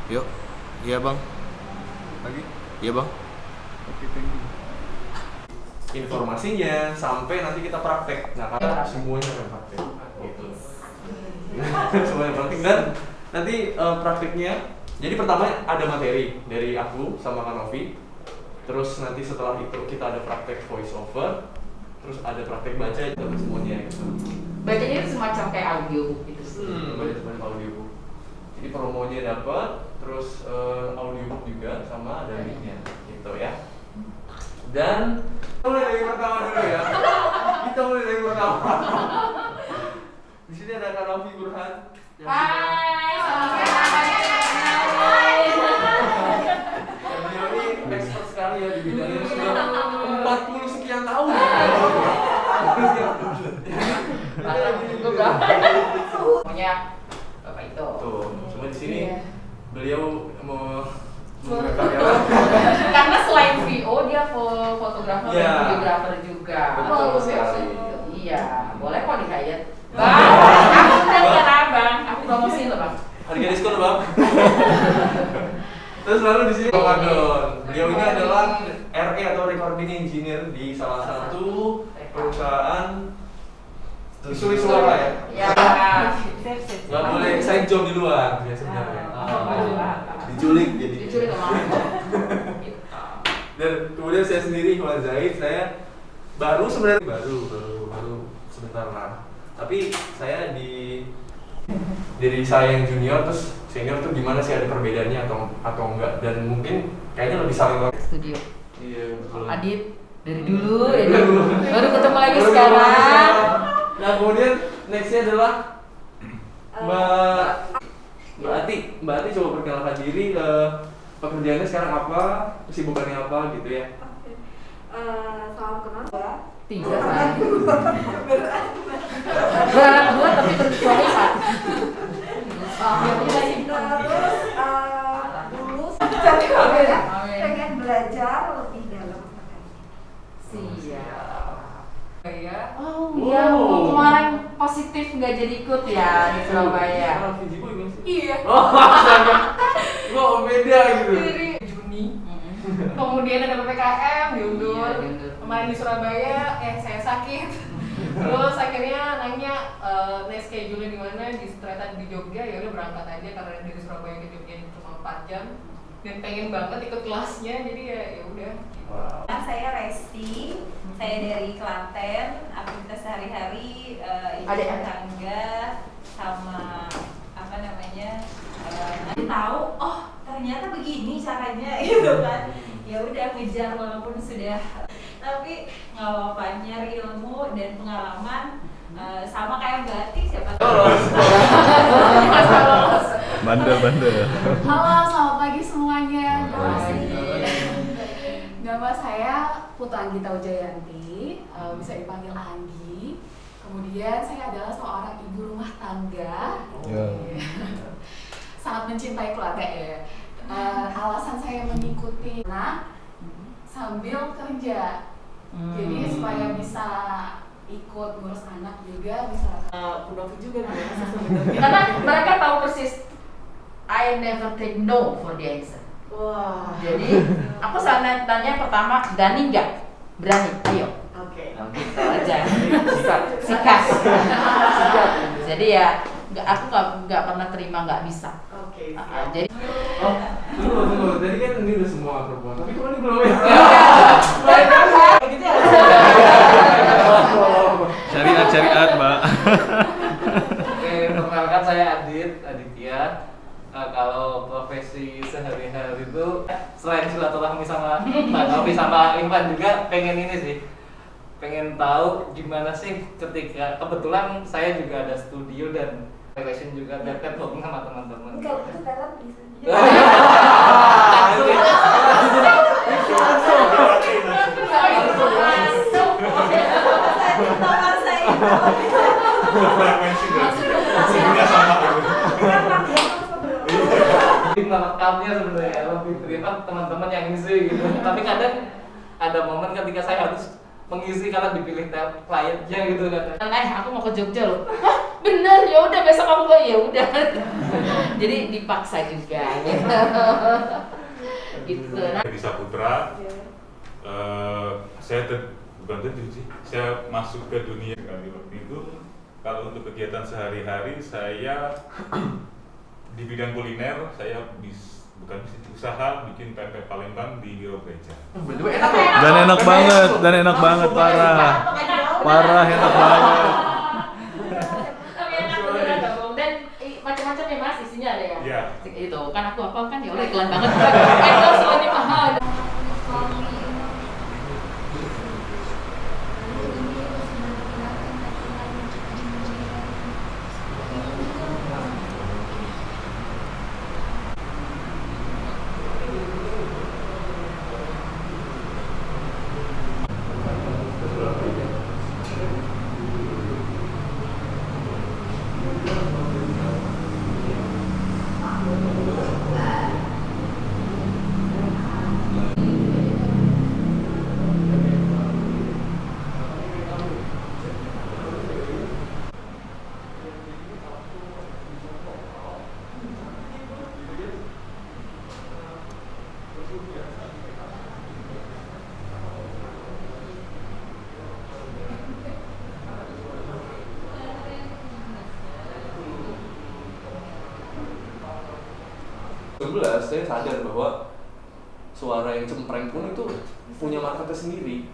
Yuk. Iya bang. Lagi? Iya bang. Oke, thank you. Informasinya sampai nanti kita praktek. Nah, karena semuanya akan praktek. Gitu. Semuanya praktek dan nanti prakteknya. Jadi pertama ada materi dari aku sama Kak Novi. Terus nanti setelah itu kita ada praktek voice over. Terus ada praktek baca itu semuanya gitu. Bacanya itu semacam kayak audiobook gitu sih. Baca semuanya audiobook. Jadi promonya dapat, terus audiobook juga sama ada linknya gitu ya. Dan mulai dari pertama dulu ya. Kita mulai dari pertama. Di sini ada Kak Novi Burhan. Hai, Beliau ini expert sekali ya di bidangnya sudah 40 sekian tahun. Pokoknya Bapak itu. Tuh, cuma di sini Iya. beliau mau Karena selain VO dia fotografer Iya. dan videografer juga. Betul sekali. Iya, boleh kok di-hire. Bang, aku udah kena bang, aku promosiin loh bang. Harga diskon bang. Terus lalu di sini Ramadan. Beliau ini adalah RE atau recording engineer di salah satu perusahaan sulit suara ya. Ya. Nggak boleh side job di luar biasanya ya. Diculik jadi. Diculik sama aku. Dan kemudian saya sendiri Iwan Zaid, saya baru sebenarnya baru sebentar lah. Tapi saya dari saya yang junior terus senior tuh gimana sih, ada perbedaannya atau enggak, dan mungkin kayaknya lebih saling. Studio. Iya betul. Adit dari dulu ya baru ketemu lagi sekarang. Nah kemudian nextnya adalah Mbak Ati coba perkenalkan diri, pekerjaannya sekarang apa, kesibukannya apa gitu ya. Oke. Salam kenal ya. 3 kan. Beranak 2 tapi terkecuali 1. Terus dulu saya Amin. pengen belajar lebih dalam. Siap. Ya. Oh Wow. iya, kemarin positif nggak jadi ikut ya di Surabaya. Ah, Fijiku gimana sih? Iya. Oh, astaga. Kok beda gitu. Dari Juni. Kemudian ada PPKM diundur. Iya, diundur. Kemarin di Surabaya, saya sakit. Terus akhirnya nanya next schedule-nya di mana, ternyata di Jogja. Ya udah berangkat aja karena dari Surabaya ke Jogja cuma 4 jam dan pengen banget ikut kelasnya, jadi ya udah. Wow. Saya Resti, saya dari Klaten. Aktivitas sehari-hari ibu Adik. rumah tangga sama apa namanya, nanti tahu oh ternyata begini caranya gitu kan. Ya udah ngejar walaupun sudah, tapi nggak apa-apa, nyari ilmu dan pengalaman. Sama kayak Mbak Ati, siapa tahu. Bandel. Halo, selamat pagi semuanya. Pagi. Nama saya Putu Anggita Wijayanti, bisa dipanggil Anggi. Kemudian saya adalah seorang ibu rumah tangga. Ya. Sangat mencintai keluarga ya. Alasan saya mengikuti sambil kerja. Jadi supaya bisa ikut ngurus anak juga bisa. Punovi juga biasa sebenarnya. Karena mereka tahu persis I never take no for the answer. Wah. Jadi aku selalu tanya pertama, berani nggak? Berani, ayo. Oke. Gitu aja. Sikat. Jadi ya aku nggak pernah terima nggak bisa. Oke. Jadi Oh, tunggu. Tadi kan ini udah semua perempuan, tapi kok ini belum ya? gitu ya. Syariat mbak. Oke, perkenalkan saya Aditya. Kalau profesi sehari-hari itu selain silaturahmi sama Mbak Novi sama Ivan juga pengen ini sih, pengen tahu gimana sih ketika kebetulan saya juga ada studio dan relation juga dan networking sama teman-teman. Kalau itu talent bisa. Merekamnya sebenarnya lebih prefer teman-teman yang ngisi gitu. Tapi kadang ada momen ketika saya harus mengisi karena dipilih kliennya gitu kan. Aku mau ke Jogja loh. Hah? bener ya udah besok aku gak ya udah. Jadi dipaksa juga gitu. Gitu. Nah, Di Saputra, saya bukan terjun sih, saya masuk ke dunia kali waktu itu. Kalau untuk kegiatan sehari-hari saya di bidang kuliner, saya bukan usaha bikin pempek Palembang di Wiro Gereja. Enak Dan enak banget, parah enak banget. tapi enak beneran dong. Dan macam-macam ya Mas, isinya ada ya. Iya. Itu kan aku hafal kan ya udah iklan banget. Endorse soalnya mahal. saya sadar bahwa suara yang cempreng pun itu punya marketnya sendiri,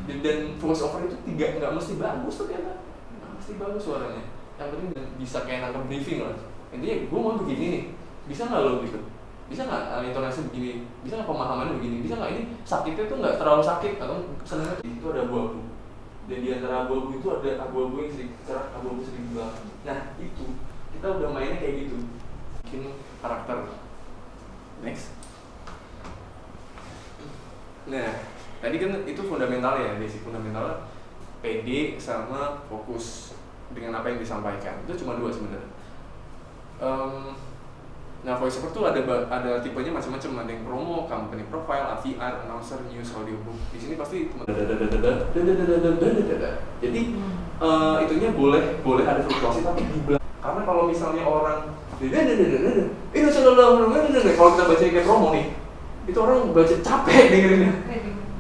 dan voice over itu nggak mesti bagus tuh ternyata, nggak mesti bagus suaranya, yang penting bisa kayak nangkep briefing lah. Intinya gue mau begini nih, bisa nggak lo gitu, bisa nggak intonasi begini, bisa nggak pemahamannya begini, bisa nggak ini sakitnya tuh nggak terlalu sakit atau senengnya itu ada abu-abu, dan di antara abu-abu itu ada abu-abu yang sedikit cerah, abu-abu sedikit gelap. Nah itu kita udah mainnya kayak gitu, bikin karakter. Next. Nah, tadi kan itu fundamentalnya ya, basic fundamentalnya PD sama fokus dengan apa yang disampaikan. Itu cuma dua sebenarnya. Nah, voice over tuh ada tipenya macam-macam, ada yang promo, company profile, AVR, announcer, news, audiobook. Di sini pasti cuma jadi itunya boleh ada fluktuasi tapi di belakang. Karena kalau misalnya orang ini kalau kita baca kayak promo nih, itu orang baca capek dengerinnya.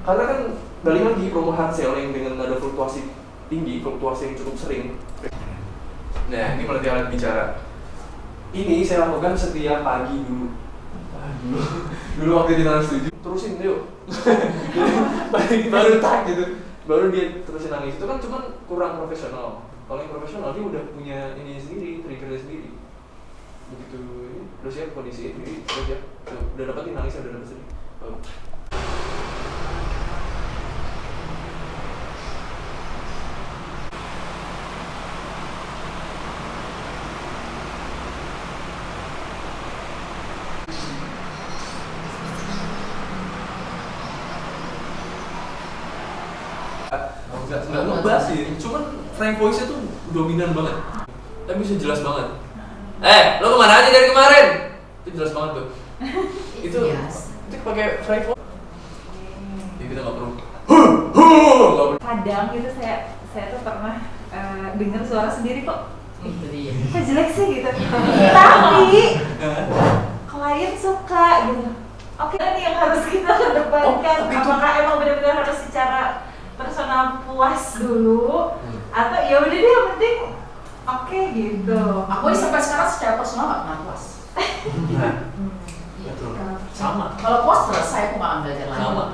Karena kan balik lagi promo hard selling dengan ada fluktuasi tinggi, fluktuasi yang cukup sering. Nah, ini melatih alat bicara. Ini saya lakukan setiap pagi dulu. Dulu waktu di Tanah Setuju, terusin yuk. baru tak gitu, baru dia terusin nangis. Itu kan cuman kurang profesional. Kalau yang profesional dia udah punya ini sendiri, triggernya sendiri. Begitu ini udah siap kondisi ini, udah siap, udah dapetin nangisnya, udah dapet sedih. Nggak ngebahas sih, cuman frank voice-nya tuh dominan banget, tapi bisa jelas banget. Lo kemana aja dari kemarin? Itu jelas banget tuh. Itu pakai frank voice. Jadi kita nggak perlu. Kadang gitu saya tuh pernah dengar suara sendiri kok. Iya. Kok jelek sih gitu. Tapi klien suka gitu. Oke, ini yang harus kita kedepankan. Apakah emang benar-benar harus secara personal puas dulu, atau ya udah deh yang penting oke gitu. Aku sampai sekarang secara personal nggak pernah puas. Betul. Sama. Kalau puas selesai aku nggak akan belajar lagi. Sama.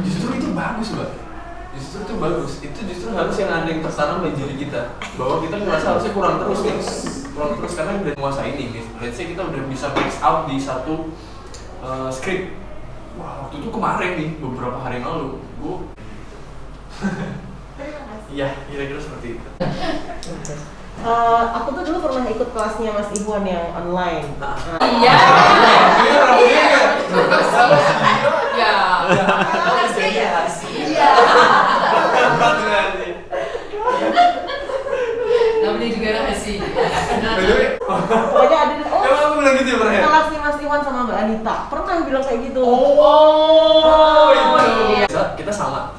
Justru itu bagus, Mbak. Justru itu bagus. Itu justru harus yang ada yang tertanam di diri kita, bahwa kita ngerasa harusnya kurang terus nih, karena udah menguasai ini. Let's say kita udah bisa max out di satu script. Wah, waktu itu kemarin nih, beberapa hari yang lalu, iya, kira-kira seperti itu. Aku tuh dulu pernah ikut kelasnya Mas Iwan yang online. Iya. Iya. Namanya juga rahasia. Pokoknya ada Emang aku bilang gitu ya, Bro? kelasnya Mas Iwan sama Mbak Anita pernah bilang kayak gitu. Kita sama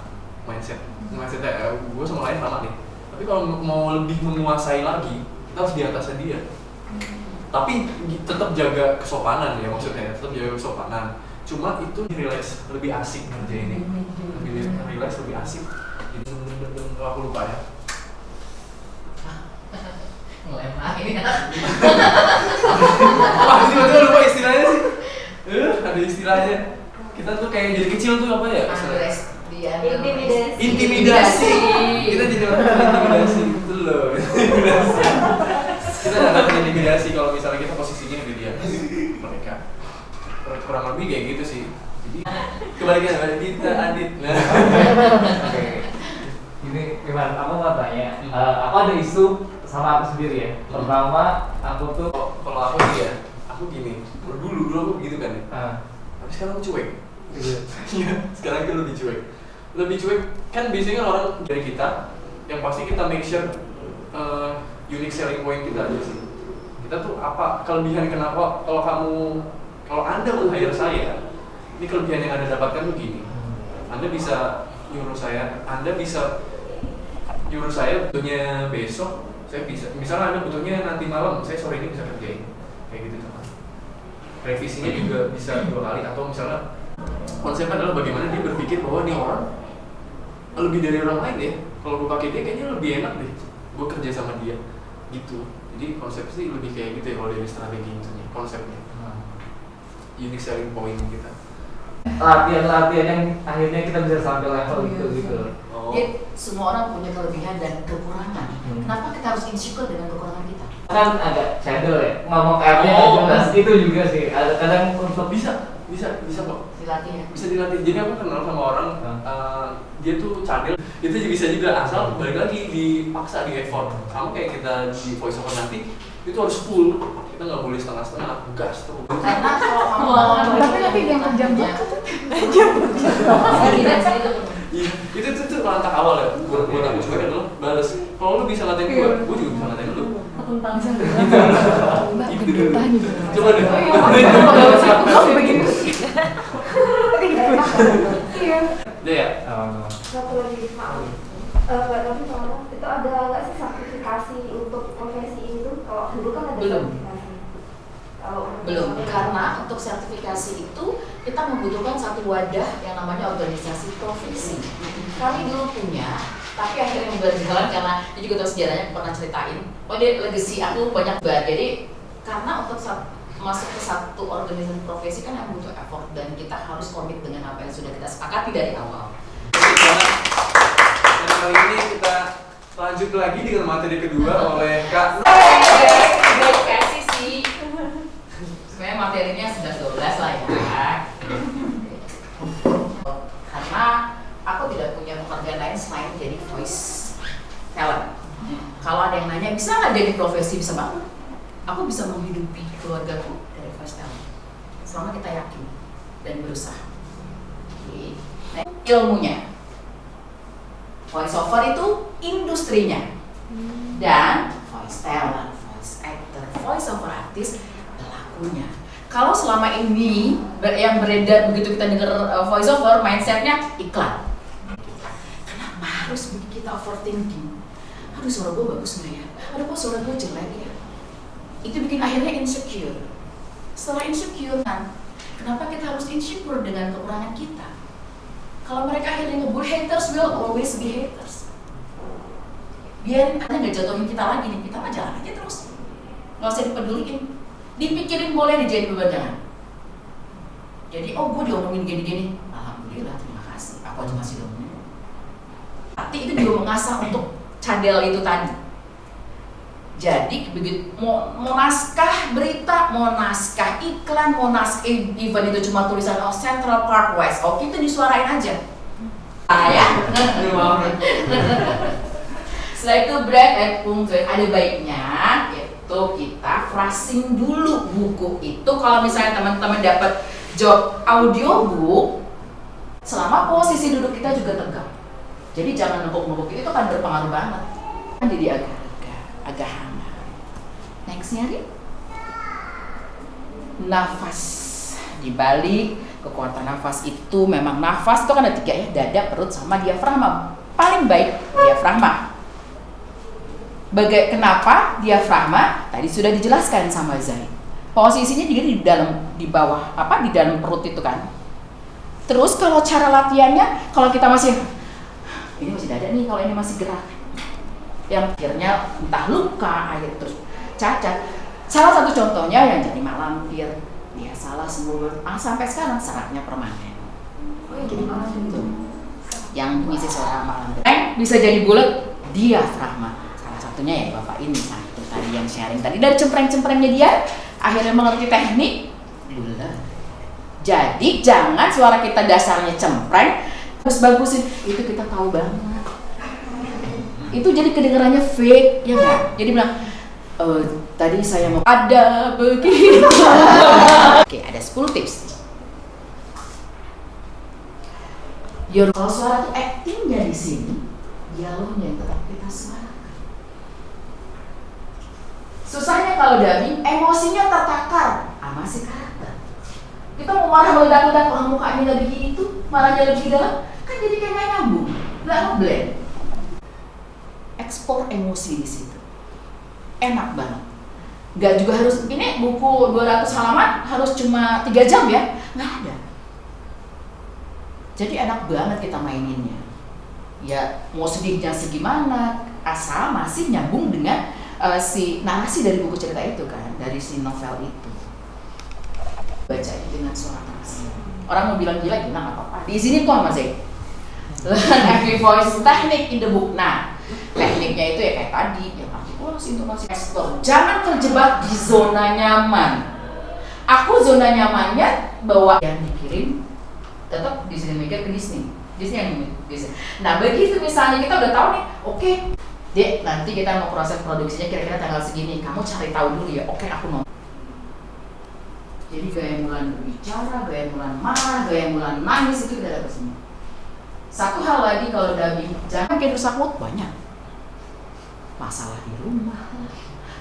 mindsetnya, gue sama lain sama nih. Tapi kalau mau lebih menguasai lagi, kita harus di atasnya dia. Tapi tetap jaga kesopanan ya maksudnya, tetap jaga kesopanan. Cuma itu relax, lebih asik ngerjainnya. Lebih relax, lebih asik. Jadi aku lupa ya. Ngelemah ini. Wah, tiba-tiba lupa istilahnya sih. Ada istilahnya. Kita tuh kayak jadi kecil tuh apa ya? Intimidasi. Kita jadi orang intimidasi itu loh. Intimidasi. Kita dapat intimidasi kalau misalnya kita posisinya di dia mereka. Kurang lebih kayak gitu sih. Jadi kebalikan Adit. Nah. Oke. Ini gimana? Aku mau tanya. Aku ada isu sama aku sendiri ya. Pertama, aku tuh Kalau aku sih ya, aku gini. Dulu aku begitu kan ya. Tapi sekarang aku cuek. Iya, sekarang aku lebih cuek. Lebih cuek kan biasanya orang dari kita yang pasti kita make sure unique selling point kita aja sih. Kita tuh apa kelebihan kenapa kalau Anda men-hire saya, ini kelebihan yang Anda dapatkan tuh gini. Anda bisa nyuruh saya butuhnya besok, saya bisa. Misalnya Anda butuhnya nanti malam, saya sore ini bisa kerjain. Kayak gitu kan. Revisinya juga bisa 2 kali atau misalnya konsepnya adalah bagaimana dia berpikir bahwa ini orang lebih dari orang lain ya. Kalau gue pakai dia kayaknya lebih enak deh. Gue kerja sama dia gitu. Jadi konsep sih lebih kayak gitu ya kalau dari strategi misalnya konsepnya. Unique selling point kita. Latihan-latihan yang akhirnya kita bisa sampai level gitu. Jadi semua orang punya kelebihan dan kekurangan. Kenapa kita harus insecure dengan kekurangan kita? Kan agak candle ya, ngomong kayak jelas itu juga sih. Kadang untuk bisa kok. Dilatih ya? Bisa dilatih. Jadi aku kenal sama orang, dia tuh cadel. Itu bisa juga asal balik lagi dipaksa di effort. Sama kayak kita di voice over nanti itu harus full. Kita nggak boleh setengah-setengah, gas tuh. Karena kalau kamu tapi nanti yang kejam Iya, itu langkah awal ya. Buat aku juga adalah balas. Kalau lu bisa ngatain gue juga bisa ngatain lu. Itu coba deh. Deh ya. Satu lagi maaf. Tapi soalnya itu ada nggak sih sertifikasi untuk profesi itu? Kalau dulu kan ada sertifikasi. Belum, karena untuk sertifikasi itu kita membutuhkan satu wadah yang namanya organisasi profesi. Kami dulu punya, tapi akhirnya berjalan karena dia juga tahu sejarahnya, aku pernah ceritain. Oh dia legacy aku banyak banget. Jadi karena untuk masuk ke satu organisasi profesi kan yang butuh effort dan kita harus komit dengan apa yang sudah kita sepakati dari awal. Dan kali ini kita lanjut lagi dengan materi kedua oleh Kak. Dikasih sih. Sebenarnya materinya 11-12 lah ya. Karena aku tidak punya pekerjaan lain selain jadi voice talent. Kalau ada yang nanya bisa nggak jadi profesi, bisa banget. Aku bisa menghidupi keluargaku dari voice talent selama kita yakin dan berusaha. Oke. Nah, ilmunya voice over itu industrinya dan voice talent, voice actor, voice over artist pelakunya. Kalau selama ini yang beredar begitu kita dengar voice over, mindsetnya iklan. Kenapa harus bikin kita overthinking? Aduh suara gue bagus nggak ya? Aduh kok suara gue jelek ya? Itu bikin akhirnya insecure. Setelah insecure kan, kenapa kita harus insecure dengan kekurangan kita? Kalau mereka akhirnya ngebully, haters will always be haters. Biarin Anda nggak jatuhin kita lagi nih, kita mah jalan aja terus. Nggak usah dipeduliin. Dipikirin boleh, dijadiin beban jangan. Jadi, oh gue diomongin gini-gini. Alhamdulillah, terima kasih. Aku aja masih diomongin. Tapi itu juga mengasah untuk cadel itu tadi. Jadi begitu mau naskah berita, mau naskah iklan, mau naskah event itu cuma tulisan Central Park West, oke itu disuarain aja. Ya. Setelah itu brand and punkt ada baiknya itu kita phrasing dulu buku itu. Kalau misalnya teman-teman dapat job audiobook, selama posisi duduk kita juga tegak. Jadi jangan ngebuk-ngebuk itu kan berpengaruh banget. Jadi agak hangat. Nextnya Ri, nafas. Dibalik kekuatan nafas itu memang nafas itu kan ada 3 ya, dada, perut, sama diafragma. Paling baik diafragma. Kenapa diafragma? Tadi sudah dijelaskan sama Zaid. Posisinya dia di bawah di dalam perut itu kan. Terus kalau cara latihannya, kalau kita ini masih dada nih, kalau ini masih gerak, yang akhirnya entah luka, terus cacat. Salah satu contohnya yang jadi malampir, dia salah sembuh, sampai sekarang sarafnya permanen. Jadi malampir itu, yang mengisi suara malampir. Bisa jadi bulat, diafragma. Salah satunya ya Bapak ini itu tadi yang sharing tadi dari cempreng-cemprengnya dia, akhirnya mengerti teknik bulat. Jadi jangan suara kita dasarnya cempreng, terus bagusin, itu kita tahu banget. Itu jadi kedengarannya fake, ya nggak? Jadi bilang, tadi saya mau ada begitu. Oke, ada 10 tips. Kalau suara itu actingnya di sini, dialognya yang tetap kita suarakan. Susahnya kalau dubbing, emosinya tertakar, masih karakter. Kita mau marah meledak-ledak, orang mukanya nggak begitu, marahnya lebih dalam, kan jadi kayak nggak nyambung, nggak ngeblend. Ekspor emosi di situ, enak banget. Nggak juga harus ini buku 200 halaman harus cuma 3 jam ya, nggak ada. Jadi enak banget kita maininnya. Ya mau sedihnya segimana, asal masih nyambung dengan si narasi dari buku cerita itu kan, dari si novel itu. Baca dengan suara keras. Orang mau bilang gila nggak apa-apa. Di sini kok Mas Zaid. Learn every voice technique in the book. Nah, tekniknya itu ya kayak tadi, yang artikulasi, intonasi, gestur. Jangan terjebak di zona nyaman. Aku zona nyamannya bawa yang dikirim tetap Disney Maker ke Disney. Disney yang Disney. Nah, begitu misalnya kita udah tahu nih, oke, Dek, nanti kita mau proses produksinya kira-kira tanggal segini. Kamu cari tahu dulu ya. Oke, aku mau. Jadi gaya Mulan berbicara, gaya Mulan marah, gaya Mulan nangis, itu kita dapat semua. Satu hal lagi kalau dubbing, jangan kayak rusak mood banyak. Masalah di rumah,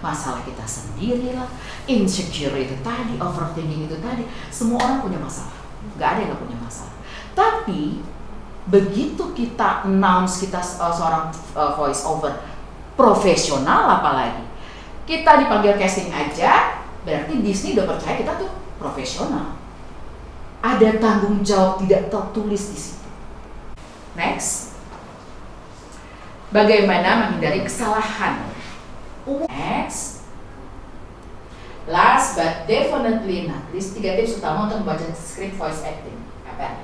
masalah kita sendiri lah, insecure itu tadi, overthinking itu tadi, semua orang punya masalah. Gak ada yang gak punya masalah. Tapi begitu kita announce kita seorang voice over profesional, apalagi kita dipanggil casting aja, berarti Disney udah percaya kita tuh profesional. Ada tanggung jawab tidak tertulis di situ. Next, bagaimana menghindari kesalahan? Next, last but definitely not least, 3 tips utama untuk membaca script voice acting. Apa?